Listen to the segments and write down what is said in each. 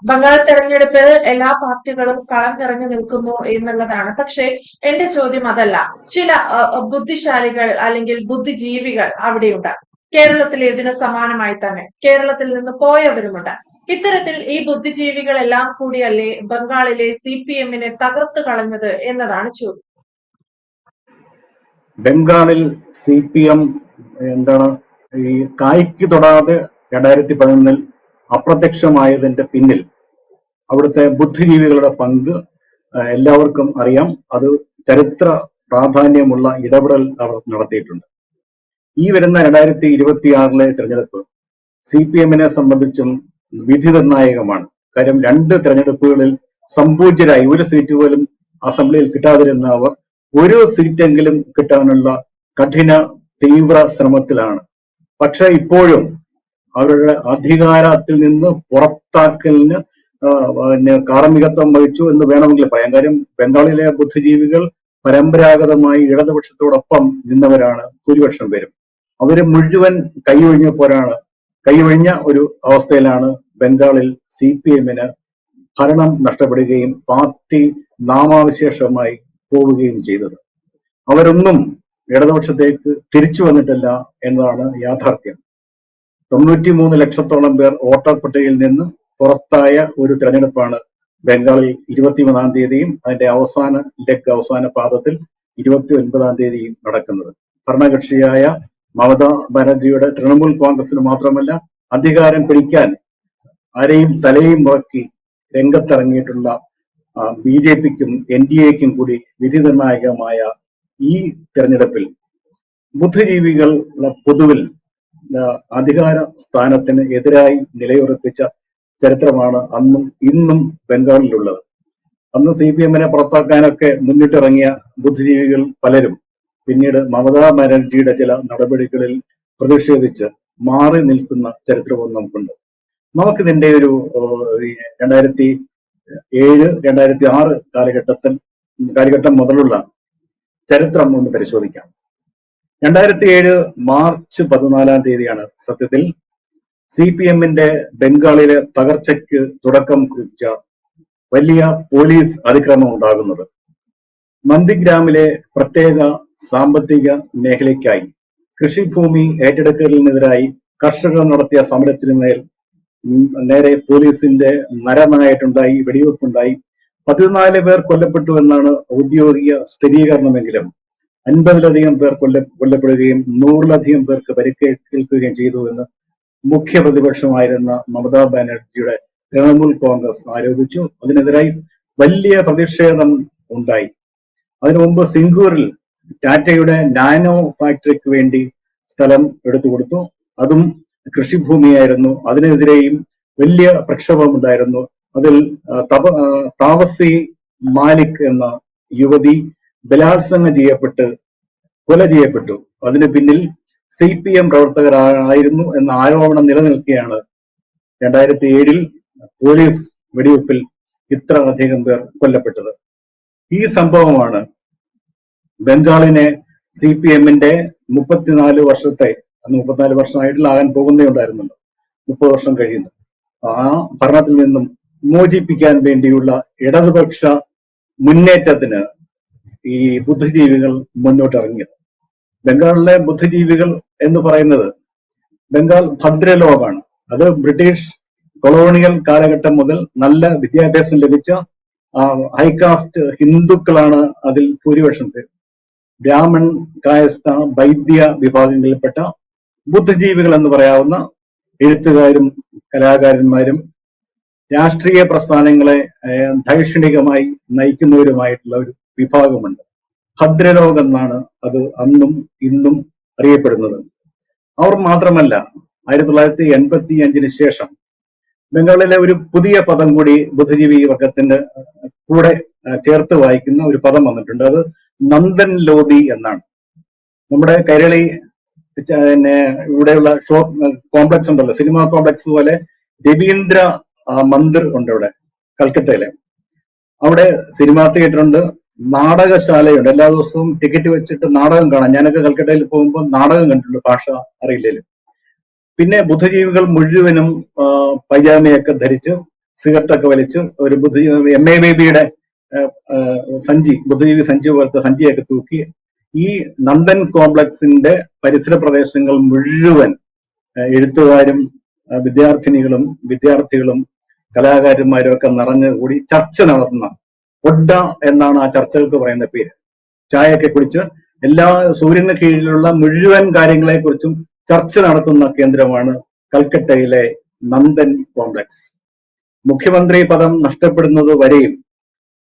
ബംഗാൾ തെരഞ്ഞെടുപ്പിൽ എല്ലാ പാർട്ടികളും കളം നിറഞ്ഞു നിൽക്കുന്നു എന്നുള്ളതാണ്. പക്ഷേ എന്റെ ചോദ്യം അതല്ല. ചില ബുദ്ധിശാലികൾ അല്ലെങ്കിൽ ബുദ്ധിജീവികൾ അവിടെയുണ്ട്. കേരളത്തിൽ ഇതിന് സമാനമായി തന്നെ കേരളത്തിൽ നിന്ന് പോയവരുമുണ്ട്. ഇത്തരത്തിൽ ഈ ബുദ്ധിജീവികളെല്ലാം കൂടിയല്ലേ ബംഗാളിലെ CPM-നെ തകർത്തു കളഞ്ഞത് എന്നതാണ് ചോദ്യം. ബംഗാളിൽ CPM എന്താണ് ഈ കായ്ക്ക് തൊടാതെ 2011 അപ്രത്യക്ഷമായതിന്റെ പിന്നിൽ അവിടുത്തെ ബുദ്ധിജീവികളുടെ പങ്ക് എല്ലാവർക്കും അറിയാം. അത് ചരിത്ര പ്രാധാന്യമുള്ള ഇടപെടൽ അവർ നടത്തിയിട്ടുണ്ട്. ഈ വരുന്ന 2026 തെരഞ്ഞെടുപ്പ് CPM-നെ സംബന്ധിച്ചും വിധി നിർണായകമാണ്. കാര്യം 2 തെരഞ്ഞെടുപ്പുകളിൽ സംപൂജ്യരായി ഒരു സീറ്റ് പോലും അസംബ്ലിയിൽ കിട്ടാതിരുന്ന അവർ ഒരു സീറ്റെങ്കിലും കിട്ടാനുള്ള കഠിന തീവ്ര ശ്രമത്തിലാണ്. പക്ഷെ ഇപ്പോഴും അവരുടെ അധികാരത്തിൽ നിന്ന് പുറത്താക്കലിന് കാർമ്മികത്വം വഹിച്ചു എന്ന് വേണമെങ്കിൽ പറയാം. കാര്യം ബംഗാളിലെ ബുദ്ധിജീവികൾ പരമ്പരാഗതമായി ഇടതുപക്ഷത്തോടൊപ്പം നിന്നവരാണ് ഭൂരിപക്ഷം പേരും. അവര് മുഴുവൻ കൈയൊഴിഞ്ഞ ഒരു അവസ്ഥയിലാണ് ബംഗാളിൽ CPM-ന് ഭരണം നഷ്ടപ്പെടുകയും പാർട്ടി നാമാവിശേഷമായി പോവുകയും ചെയ്തത്. അവരൊന്നും ഇടതുപക്ഷത്തേക്ക് തിരിച്ചു വന്നിട്ടില്ല എന്നതാണ് യാഥാർത്ഥ്യം. 93 ലക്ഷത്തോളം പേർ വോട്ടർ പട്ടികയിൽ നിന്ന് പുറത്തായ ഒരു തെരഞ്ഞെടുപ്പാണ് ബംഗാളിൽ 23-ാം തീയതിയും അതിന്റെ അവസാന പാദത്തിൽ 29-ാം തീയതിയും നടക്കുന്നത്. ഭരണകക്ഷിയായ മമതാ ബാനർജിയുടെ തൃണമൂൽ കോൺഗ്രസിന് മാത്രമല്ല അധികാരം പിടിക്കാൻ ആരെയും തലയും മുറക്കി രംഗത്തിറങ്ങിയിട്ടുള്ള BJP-ക്കും NDA-ക്കും കൂടി വിധി നിർണായകമായ ഈ തെരഞ്ഞെടുപ്പിൽ ബുദ്ധിജീവികൾ പൊതുവിൽ അധികാര സ്ഥാനത്തിന് എതിരായി നിലയുറപ്പിച്ച ചരിത്രമാണ് അന്നും ഇന്നും ബംഗാളിലുള്ളത്. അന്ന് CPM-നെ പുറത്താക്കാനൊക്കെ മുന്നിട്ടിറങ്ങിയ ബുദ്ധിജീവികൾ പലരും പിന്നീട് മമതാ ബാനർജിയുടെ ചില നടപടികളിൽ പ്രതിഷേധിച്ച് മാറി നിൽക്കുന്ന ചരിത്രവും നമുക്കുണ്ട്. നമുക്കിതിന്റെ ഒരു 2007-2006 കാലഘട്ടം മുതലുള്ള ചരിത്രം ഒന്ന് പരിശോധിക്കാം. 2007 മാർച്ച് 14-ാം തീയതിയാണ് സത്യത്തിൽ CPM-ന്റെ ബംഗാളിലെ തകർച്ചയ്ക്ക് തുടക്കം കുറിച്ച വലിയ പോലീസ് അതിക്രമം ഉണ്ടാകുന്നത്. നന്ദിഗ്രാമിലെ പ്രത്യേക സാമ്പത്തിക മേഖലയ്ക്കായി കൃഷിഭൂമി ഏറ്റെടുക്കലിനെതിരായി കർഷകർ നടത്തിയ സമരത്തിന് നേരെ പോലീസിന്റെ നരനായിട്ടുണ്ടായി, വെടിവെപ്പുണ്ടായി. 14 പേർ കൊല്ലപ്പെട്ടു എന്നാണ് ഔദ്യോഗിക സ്ഥിരീകരണമെങ്കിലും 50-ലധികം പേർ കൊല്ലപ്പെടുകയും 100-ലധികം പേർക്ക് പരിക്കേൽക്കുകയും ചെയ്തു എന്ന് മുഖ്യ പ്രതിപക്ഷമായിരുന്ന മമതാ ബാനർജിയുടെ തൃണമൂൽ കോൺഗ്രസ് ആരോപിച്ചു. അതിനെതിരായി വലിയ പ്രതിഷേധം ഉണ്ടായി. അതിനു മുമ്പ് സിംഗൂരിൽ ടാറ്റയുടെ നാനോ ഫാക്ടറിക്ക് വേണ്ടി സ്ഥലം എടുത്തുകൊടുത്തു. അതും കൃഷിഭൂമിയായിരുന്നു. അതിനെതിരെയും വലിയ പ്രക്ഷോഭം ഉണ്ടായിരുന്നു. അതിൽ താപസി മാലിക് എന്ന യുവതി ബലാത്സംഗം ചെയ്യപ്പെട്ട് കൊല ചെയ്യപ്പെട്ടു. അതിന് പിന്നിൽ CPM പ്രവർത്തകരായിരുന്നു എന്ന ആരോപണം നിലനിൽക്കെയാണ് 2007 പോലീസ് വെടിവെപ്പിൽ ഇത്ര അധികം പേർ കൊല്ലപ്പെട്ടത്. ഈ സംഭവമാണ് ബംഗാളിനെ CPM-ന്റെ 34 വർഷത്തെ, അന്ന് 34 വർഷമായിട്ടില്ല, ആകാൻ പോകുന്നേ ഉണ്ടായിരുന്നല്ലോ, 30 വർഷം കഴിയുന്നു, ആ ഭരണത്തിൽ നിന്നും മോചിപ്പിക്കാൻ വേണ്ടിയുള്ള ഇടതുപക്ഷ മുന്നേറ്റത്തിന് ഈ ബുദ്ധിജീവികൾ മുന്നോട്ടിറങ്ങിയത്. ബംഗാളിലെ ബുദ്ധിജീവികൾ എന്ന് പറയുന്നത് ബംഗാൾ ഭദ്രലോകമാണ്. അത് ബ്രിട്ടീഷ് കൊളോണിയൽ കാലഘട്ടം മുതൽ നല്ല വിദ്യാഭ്യാസം ലഭിച്ച ഹൈകാസ്റ്റ് ഹിന്ദുക്കളാണ് അതിൽ ഭൂരിപക്ഷം പേര്. ബ്രാഹ്മൺ, കായസ്ഥ, വൈദ്യ വിഭാഗങ്ങളിൽപ്പെട്ട ബുദ്ധിജീവികൾ എന്ന് പറയാവുന്ന എഴുത്തുകാരും കലാകാരന്മാരും രാഷ്ട്രീയ പ്രസ്ഥാനങ്ങളെ ദൈക്ഷണികമായി നയിക്കുന്നവരുമായിട്ടുള്ള ഒരു വിഭാഗമുണ്ട്. ഭദ്രലോകം എന്നാണ് അത് അന്നും ഇന്നും അറിയപ്പെടുന്നത്. അവർ മാത്രമല്ല, 1985 ശേഷം ബംഗാളിലെ ഒരു പുതിയ പദം കൂടി ബുദ്ധിജീവി വർഗത്തിന്റെ കൂടെ ചേർത്ത് വായിക്കുന്ന ഒരു പദം വന്നിട്ടുണ്ട്. അത് നന്ദൻ ലോബി എന്നാണ്. നമ്മുടെ കൈരളി ഇവിടെയുള്ള ഷോപ്പ് കോംപ്ലക്സ് ഉണ്ടല്ലോ, സിനിമാ കോംപ്ലക്സ് പോലെ രവീന്ദ്ര മന്ദിർ ഉണ്ട് ഇവിടെ കൽക്കട്ടയിലെ. അവിടെ സിനിമാ തിയേറ്റർ ഉണ്ട്, നാടകശാലയുണ്ട്. എല്ലാ ദിവസവും ടിക്കറ്റ് വെച്ചിട്ട് നാടകം കാണാം. ഞാനൊക്കെ കൽക്കട്ടയിൽ പോകുമ്പോൾ നാടകം കണ്ടിട്ടുണ്ട്, ഭാഷ അറിയില്ലേലും. പിന്നെ ബുദ്ധിജീവികൾ മുഴുവനും പൈജാമയൊക്കെ ധരിച്ച് സിഗരറ്റൊക്കെ വലിച്ച് ഒരു ബുദ്ധിജീവി MA ബേബിയുടെ ബുദ്ധിജീവി സഞ്ചി പോലത്തെ സഞ്ചിയൊക്കെ തൂക്കി ഈ നന്ദൻ കോംപ്ലക്സിന്റെ പരിസര പ്രദേശങ്ങൾ മുഴുവൻ എഴുത്തുകാരും വിദ്യാർത്ഥിനികളും വിദ്യാർത്ഥികളും കലാകാരന്മാരും ഒക്കെ നിറഞ്ഞുകൂടി ചർച്ച നടത്തുന്ന ഒഡ്ഡ എന്നാണ് ആ ചർച്ചകൾക്ക് പറയുന്ന പേര്. ചായയൊക്കെ കുടിച്ച് എല്ലാ സൂര്യന് കീഴിലുള്ള മുഴുവൻ കാര്യങ്ങളെക്കുറിച്ചും ചർച്ച നടത്തുന്ന കേന്ദ്രമാണ് കൽക്കട്ടയിലെ നന്ദൻ കോംപ്ലക്സ്. മുഖ്യമന്ത്രി പദം നഷ്ടപ്പെടുന്നത് വരെയും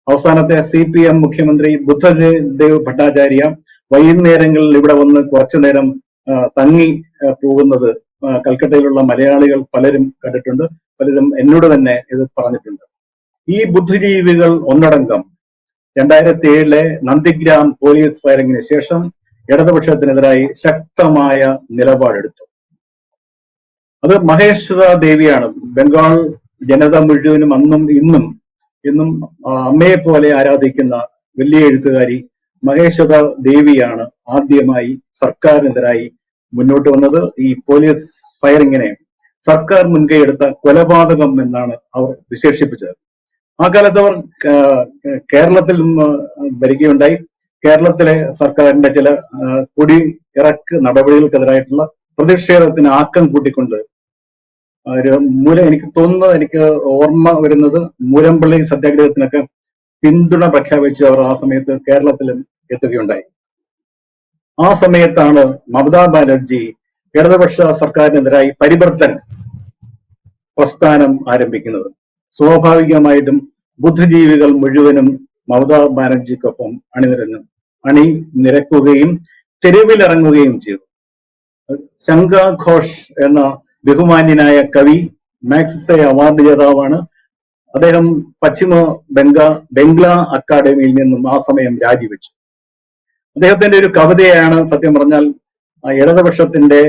അവസാനത്തെ CPM മുഖ്യമന്ത്രി ബുദ്ധദേവ് ഭട്ടാചാര്യ വൈകുന്നേരങ്ങളിൽ ഇവിടെ വന്ന് കുറച്ചു നേരം തങ്ങി പോകുന്നത് കൽക്കട്ടയിലുള്ള മലയാളികൾ പലരും കണ്ടിട്ടുണ്ട്. പലരും എന്നോട് തന്നെ ഇത് പറഞ്ഞിട്ടുണ്ട്. ഈ ബുദ്ധിജീവികൾ ഒന്നടങ്കം 2007 നന്ദിഗ്രാം പോലീസ് ഫയറിംഗിന് ശേഷം ഇടതുപക്ഷത്തിനെതിരായി ശക്തമായ നിലപാടെടുത്തു. അത് മഹേശ്വര ദേവിയാണ്. ബംഗാൾ ജനത മുഴുവനും അന്നും ഇന്നും അമ്മയെ പോലെ ആരാധിക്കുന്ന വലിയ എഴുത്തുകാരി മഹേശ്വര ദേവിയാണ് ആദ്യമായി സർക്കാരിനെതിരായി മുന്നോട്ട് വന്നത്. ഈ പോലീസ് ഫയറിങ്ങിനെ സർക്കാർ മുൻകൈയെടുത്ത കൊലപാതകം എന്നാണ് അവർ വിശേഷിപ്പിച്ചത്. ആ കാലത്ത് അവർ കേരളത്തിൽ വരികയുണ്ടായി. കേരളത്തിലെ സർക്കാരിന്റെ ചില കുടിയിറക്ക് നടപടികൾക്കെതിരായിട്ടുള്ള പ്രതിഷേധത്തിന് ആക്കം കൂട്ടിക്കൊണ്ട് എനിക്ക് ഓർമ്മ വരുന്നത് മൂലംപള്ളി സത്യാഗ്രഹത്തിനൊക്കെ പിന്തുണ പ്രഖ്യാപിച്ച് അവർ ആ സമയത്ത് കേരളത്തിലും എത്തുകയുണ്ടായി. ആ സമയത്താണ് മമതാ ബാനർജി ഇടതുപക്ഷ സർക്കാരിനെതിരായി പരിവർത്തൻ പ്രസ്ഥാനം ആരംഭിക്കുന്നത്. സ്വാഭാവികമായിട്ടും ബുദ്ധിജീവികൾ മുഴുവനും മമതാ ബാനർജിക്കൊപ്പം അണിനിരക്കുകയും തെരുവിലിറങ്ങുകയും ചെയ്തു. ശങ്ക ഘോഷ് എന്ന ബഹുമാന്യനായ കവി, മാക്സിസെ അവാർഡ് ജേതാവാണ്. അദ്ദേഹം പശ്ചിമ ബംഗ്ല അക്കാദമിയിൽ നിന്നും ആ സമയം രാജിവെച്ചു. അദ്ദേഹത്തിന്റെ ഒരു കവിതയാണ് സത്യം പറഞ്ഞാൽ ഇടതുപക്ഷത്തിന്റെ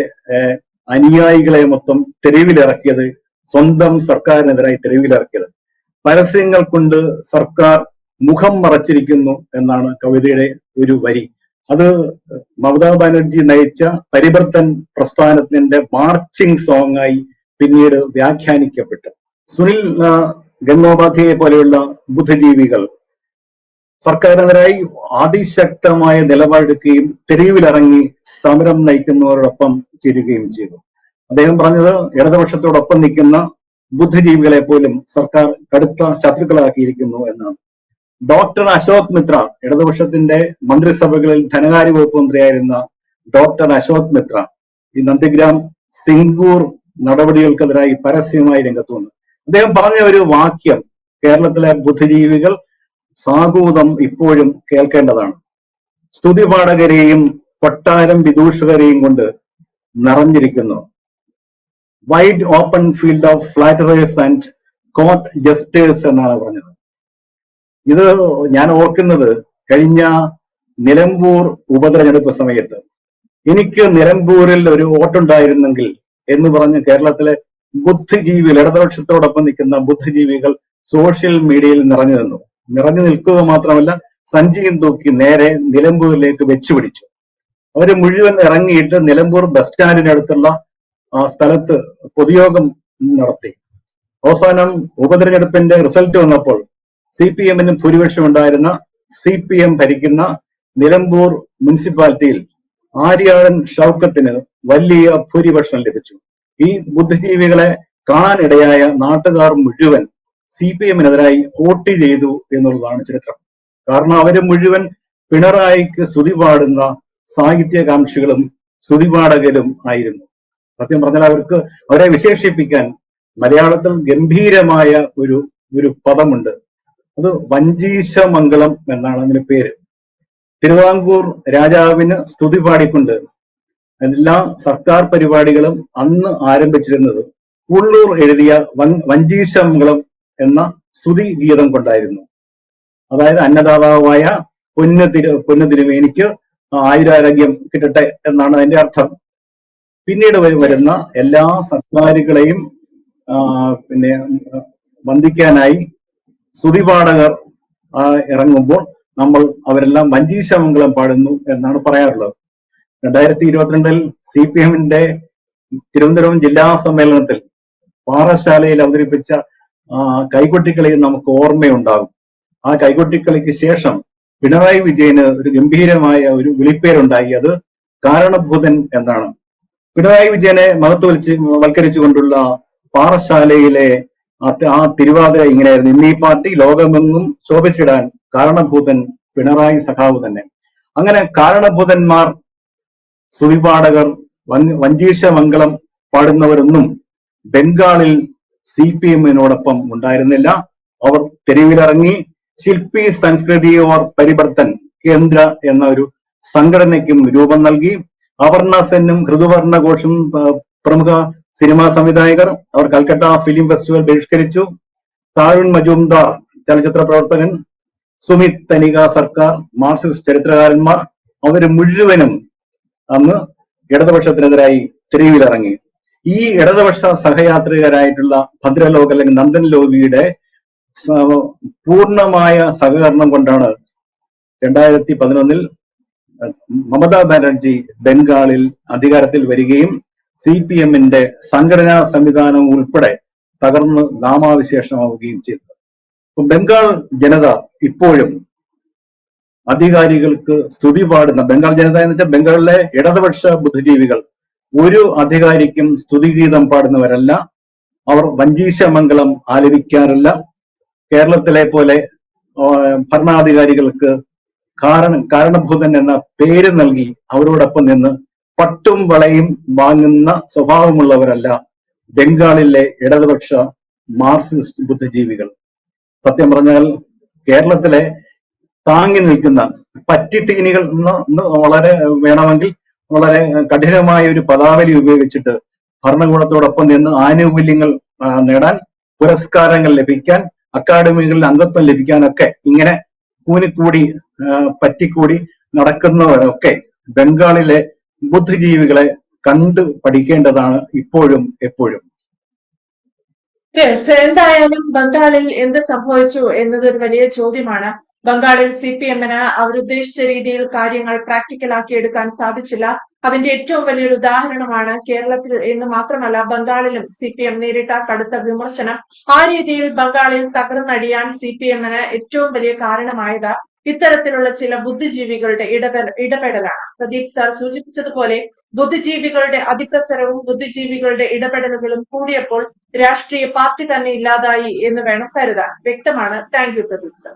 അനുയായികളെ മൊത്തം തെരുവിലിറക്കിയത്, സ്വന്തം സർക്കാരിനെതിരായി തെരുവിലിറക്കിയത്. പരസ്യങ്ങൾ കൊണ്ട് സർക്കാർ മുഖം മറച്ചിരിക്കുന്നു എന്നാണ് കവിതയുടെ ഒരു വരി. അത് മമതാ ബാനർജി നയിച്ച പരിവർത്തൻ പ്രസ്ഥാനത്തിന്റെ മാർച്ചിങ് സോങ് ആയി പിന്നീട് വ്യാഖ്യാനിക്കപ്പെട്ടു. സുനിൽ ഗംഗോപാധ്യായെ പോലെയുള്ള ബുദ്ധിജീവികൾ സർക്കാരിനെതിരായി അതിശക്തമായ നിലപാടെടുക്കുകയും തെരുവിലിറങ്ങി സമരം നയിക്കുന്നവരോടൊപ്പം ചേരുകയും ചെയ്തു. അദ്ദേഹം പറഞ്ഞത് ഇടതുപക്ഷത്തോടൊപ്പം നിൽക്കുന്ന ബുദ്ധിജീവികളെ പോലും സർക്കാർ കടുത്ത ശത്രുക്കളാക്കിയിരിക്കുന്നു എന്നാണ്. ഡോക്ടർ അശോക് മിത്ര, ഇടതുപക്ഷത്തിന്റെ മന്ത്രിസഭകളിൽ ധനകാര്യ വകുപ്പ് മന്ത്രിയായിരുന്ന ഡോക്ടർ അശോക് മിത്ര ഈ നന്ദിഗ്രാം സിംഗൂർ നടപടികൾക്കെതിരായി പരസ്യമായി രംഗത്ത് വന്നു. അദ്ദേഹം പറഞ്ഞ ഒരു വാക്യം കേരളത്തിലെ ബുദ്ധിജീവികൾ സാഗൂതം ഇപ്പോഴും കേൾക്കേണ്ടതാണ്. സ്തുതിപാഠകരെയും കൊട്ടാരം വിദൂഷകരെയും കൊണ്ട് നിറഞ്ഞിരിക്കുന്നു. Wide open field of flatterers and court jesters എന്നാണ് പറഞ്ഞത്. ഇത് ഞാൻ ഓർക്കുന്നത് കഴിഞ്ഞ നിലമ്പൂർ ഉപതെരഞ്ഞെടുപ്പ് സമയത്ത് എനിക്ക് നിലമ്പൂരിൽ ഒരു വോട്ടുണ്ടായിരുന്നെങ്കിൽ എന്ന് പറഞ്ഞ് കേരളത്തിലെ ബുദ്ധിജീവികൾ, ഇടതുപക്ഷത്തോടൊപ്പം നിൽക്കുന്ന ബുദ്ധിജീവികൾ സോഷ്യൽ മീഡിയയിൽ നിറഞ്ഞു നിൽക്കുക മാത്രമല്ല സഞ്ചിയും തൂക്കി നേരെ നിലമ്പൂരിലേക്ക് വെച്ചുപിടിച്ചു. അവര് മുഴുവൻ ഇറങ്ങിയിട്ട് നിലമ്പൂർ ബസ് സ്റ്റാൻഡിനടുത്തുള്ള ആ സ്ഥലത്ത് പൊതുയോഗം നടത്തി. അവസാനം ഉപതെരഞ്ഞെടുപ്പിന്റെ റിസൾട്ട് വന്നപ്പോൾ CPM-ന് ഭൂരിപക്ഷം ഉണ്ടായിരുന്ന CPM ഭരിക്കുന്ന നിലമ്പൂർ മുനിസിപ്പാലിറ്റിയിൽ ആര്യാടൻ ഷൗക്കത്തിന് വലിയ ഭൂരിപക്ഷം ലഭിച്ചു. ഈ ബുദ്ധിജീവികളെ കാണാനിടയായ നാട്ടുകാർ മുഴുവൻ CPM-നെതിരായി വോട്ട് ചെയ്തു എന്നുള്ളതാണ് ചരിത്രം. കാരണം അവര് മുഴുവൻ പിണറായിക്ക് സ്തുതി പാടുന്ന സാഹിത്യകാംക്ഷികളും സ്തുതിപാഠകരും ആയിരുന്നു. സത്യം പറഞ്ഞാൽ അവരെ വിശേഷിപ്പിക്കാൻ മലയാളത്തിൽ ഗംഭീരമായ ഒരു പദമുണ്ട്. അത് വഞ്ചീശമംഗളം എന്നാണ് അതിന് പേര്. തിരുവിതാംകൂർ രാജാവിന് സ്തുതി പാടിക്കൊണ്ട് എല്ലാ സർക്കാർ പരിപാടികളും അന്ന് ആരംഭിച്ചിരുന്നത് ഉള്ളൂർ എഴുതിയ വഞ്ചീശമംഗളം എന്ന സ്തുതി ഗീതം കൊണ്ടായിരുന്നു. അതായത് അന്നദാതാവായ പൊന്നു തിരുമേനിക്ക് ആയുരാരോഗ്യം കിട്ടട്ടെ എന്നാണ് അതിന്റെ അർത്ഥം. പിന്നീട് വരുന്ന എല്ലാ സർക്കാരുകളെയും പിന്നെ വന്ദിക്കാനായി സ്തുതിപാഠകർ ഇറങ്ങുമ്പോൾ അവരെല്ലാം വഞ്ചീശമംഗളം പാടുന്നു എന്നാണ് പറയാറുള്ളത്. 2022 CPM-ന്റെ തിരുവനന്തപുരം ജില്ലാ സമ്മേളനത്തിൽ പാറശാലയിൽ അവതരിപ്പിച്ച കൈകൊട്ടിക്കളി നമുക്ക് ഓർമ്മയുണ്ടാകും. ആ കൈകൊട്ടിക്കളിക്ക് ശേഷം പിണറായി വിജയന് ഒരു ഗംഭീരമായ ഒരു വിളിപ്പേരുണ്ടായി. അത് കാരണഭൂതൻ എന്നാണ്. പിണറായി വിജയനെ വൽക്കരിച്ചുകൊണ്ടുള്ള പാറശാലയിലെ ആ തിരുവാതിര ഇങ്ങനെയായിരുന്നു: ഇന്നീ പാർട്ടി ലോകമെങ്ങും ശോഭിച്ചിടാൻ കാരണഭൂതൻ പിണറായി സഖാവ് തന്നെ. അങ്ങനെ കാരണഭൂതന്മാർ, സ്തുതിപാഠകർ, വഞ്ചീശമംഗളം പാടുന്നവരൊന്നും ബംഗാളിൽ CPM-നോടൊപ്പം ഉണ്ടായിരുന്നില്ല. അവർ തെരുവിലിറങ്ങി ശില്പി സംസ്കൃതി ഓർ പരിവർത്തൻ കേന്ദ്ര എന്ന ഒരു സംഘടനയ്ക്കും രൂപം നൽകി. അപർണ സെന്നും ഋതുവർണ ഘോഷും പ്രമുഖ സിനിമാ സംവിധായകർ. അവർ കൽക്കട്ട ഫിലിം ഫെസ്റ്റിവൽ ബഹിഷ്കരിച്ചു. താരുൺ മജുംദാർ ചലച്ചിത്ര പ്രവർത്തകൻ, സുമിത് തനിക സർക്കാർ, മാർക്സിസ്റ്റ് ചരിത്രകാരന്മാർ, അവര് മുഴുവനും അന്ന് ഇടതുപക്ഷത്തിനെതിരായി തെരുവിലിറങ്ങി. ഈ ഇടതുപക്ഷ സഹയാത്രികരായിട്ടുള്ള ഭദ്രലോക് അല്ലെങ്കിൽ നന്ദൻ ലോവിയുടെ പൂർണ്ണമായ സഹകരണം കൊണ്ടാണ് 2011 മമതാ ബാനർജി ബംഗാളിൽ അധികാരത്തിൽ വരികയും CPM-ന്റെ സംഘടനാ സംവിധാനം ഉൾപ്പെടെ തകർന്ന് നാമാവിശേഷമാവുകയും ചെയ്തത്. ബംഗാൾ ജനത ഇപ്പോഴും അധികാരികൾക്ക് സ്തുതി പാടുന്ന, ബംഗാൾ ജനത എന്ന് വെച്ചാൽ ബംഗാളിലെ ഇടതുപക്ഷ ബുദ്ധിജീവികൾ, ഒരു അധികാരിക്കും സ്തുതിഗീതം പാടുന്നവരല്ല. അവർ വഞ്ചീശമംഗളം ആലപിക്കാറില്ല. കേരളത്തിലെ പോലെ ഭരണാധികാരികൾക്ക് കാരണഭൂതൻ എന്ന പേര് നൽകി അവരോടൊപ്പം നിന്ന് പട്ടും വളയും വാങ്ങുന്ന സ്വഭാവമുള്ളവരല്ല ബംഗാളിലെ ഇടതുപക്ഷ മാർക്സിസ്റ്റ് ബുദ്ധിജീവികൾ. സത്യം പറഞ്ഞാൽ കേരളത്തിലെ താങ്ങി നിൽക്കുന്ന പറ്റിത്തീനികൾ വളരെ വേണമെങ്കിൽ വളരെ കഠിനമായ ഒരു പദാവലി ഉപയോഗിച്ചിട്ട് ഭരണകൂടത്തോടൊപ്പം നിന്ന് ആനുകൂല്യങ്ങൾ നേടാൻ, പുരസ്കാരങ്ങൾ ലഭിക്കാൻ, അക്കാഡമികളിൽ അംഗത്വം ലഭിക്കാനൊക്കെ ഇങ്ങനെ കൂനിക്കൂടി പറ്റിക്കൂടി നടക്കുന്നവരൊക്കെ ബംഗാളിലെ ബുദ്ധിജീവികളെ കണ്ടു പഠിക്കേണ്ടതാണ് ഇപ്പോഴും എപ്പോഴും. എന്തായാലും ബംഗാളിൽ എന്ത് സംഭവിച്ചു എന്നതൊരു വലിയ ചോദ്യമാണ്. ബംഗാളിൽ CPM-ന് അവരുദ്ദേശിച്ച രീതിയിൽ കാര്യങ്ങൾ പ്രാക്ടിക്കലാക്കി എടുക്കാൻ സാധിച്ചില്ല. അതിന്റെ ഏറ്റവും വലിയൊരു ഉദാഹരണമാണ് കേരളത്തിൽ എന്ന് മാത്രമല്ല ബംഗാളിലും CPM നേരിട്ട കടുത്ത വിമർശനം. ആ രീതിയിൽ ബംഗാളിൽ തകർന്നടിയാൻ CPM-ന് ഏറ്റവും വലിയ കാരണമായത് ഇത്തരത്തിലുള്ള ചില ബുദ്ധിജീവികളുടെ ഇടപെടലാണ്. പ്രദീപ് സാർ സൂചിപ്പിച്ചതുപോലെ ബുദ്ധിജീവികളുടെ അതിപ്രസരവും ബുദ്ധിജീവികളുടെ ഇടപെടലുകളും കൂടിയപ്പോൾ രാഷ്ട്രീയ പാർട്ടി തന്നെ ഇല്ലാതായി എന്ന് വേണം കരുതാൻ. വ്യക്തമാണ്. Thank you Pradeep sir.